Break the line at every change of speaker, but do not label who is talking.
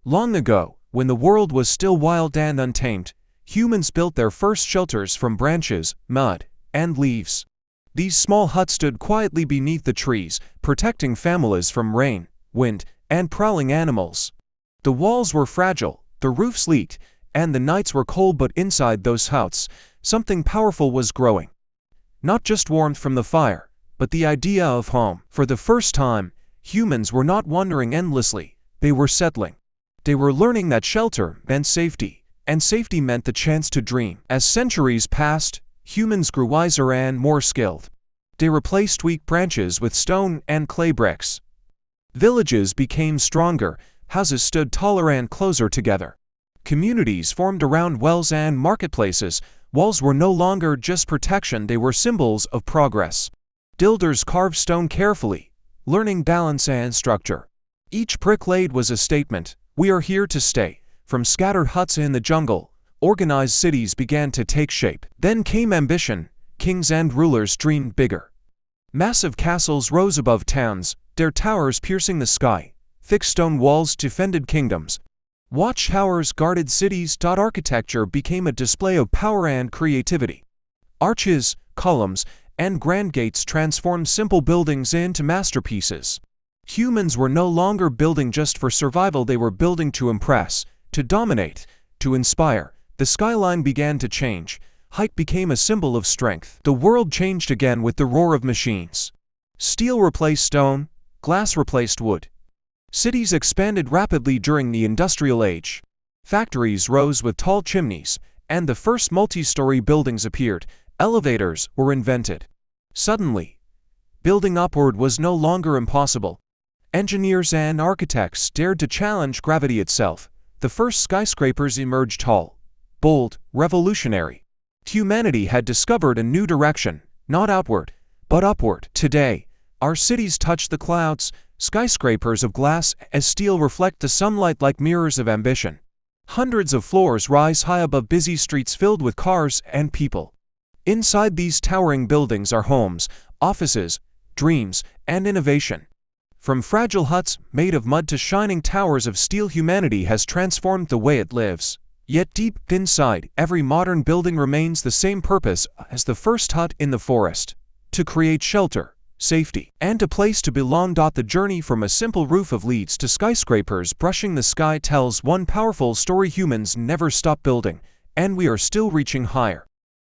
Long ago, when the world was still wild and untamed, humans built their first shelters from branches, mud, and leaves. These small huts stood quietly beneath the trees, protecting families from rain, wind, and prowling animals. The walls were fragile, the roofs leaked, and the nights were cold, but inside those huts, something powerful was growing. Not just warmth from the fire, but the idea of home. For the first time, humans were not wandering endlessly, they were settling. They were learning that shelter meant safety, and safety meant the chance to dream. As centuries passed, humans grew wiser and more skilled. They replaced weak branches with stone and clay bricks. Villages became stronger, houses stood taller and closer together. Communities formed around wells and marketplaces. Walls were no longer just protection, they were symbols of progress. Builders carved stone carefully, learning balance and structure. Each brick laid was a statement. We are here to stay. From scattered huts in the jungle, organized cities began to take shape. Then came ambition. Kings and rulers dreamed bigger. Massive castles rose above towns, their towers piercing the sky. Thick stone walls defended kingdoms. Watchtowers guarded cities. Architecture became a display of power and creativity. Arches, columns, and grand gates transformed simple buildings into masterpieces. Humans were no longer building just for survival, they were building to impress, to dominate, to inspire. The skyline began to change. Height became a symbol of strength. The world changed again with the roar of machines. Steel replaced stone, glass replaced wood. Cities expanded rapidly during the industrial age. Factories rose with tall chimneys, and the first multi-story buildings appeared. Elevators were invented. Suddenly, building upward was no longer impossible. Engineers and architects dared to challenge gravity itself. The first skyscrapers emerged tall, bold, revolutionary. Humanity had discovered a new direction, not outward, but upward. Today, our cities touch the clouds, skyscrapers of glass and steel reflect the sunlight like mirrors of ambition. Hundreds of floors rise high above busy streets filled with cars and people. Inside these towering buildings are homes, offices, dreams, and innovation. From fragile huts made of mud to shining towers of steel, humanity has transformed the way it lives. Yet deep inside, every modern building remains the same purpose as the first hut in the forest: to create shelter, safety, and a place to belong. The journey from a simple roof of leads to skyscrapers brushing the sky tells one powerful story: humans never stop building, and we are still reaching higher.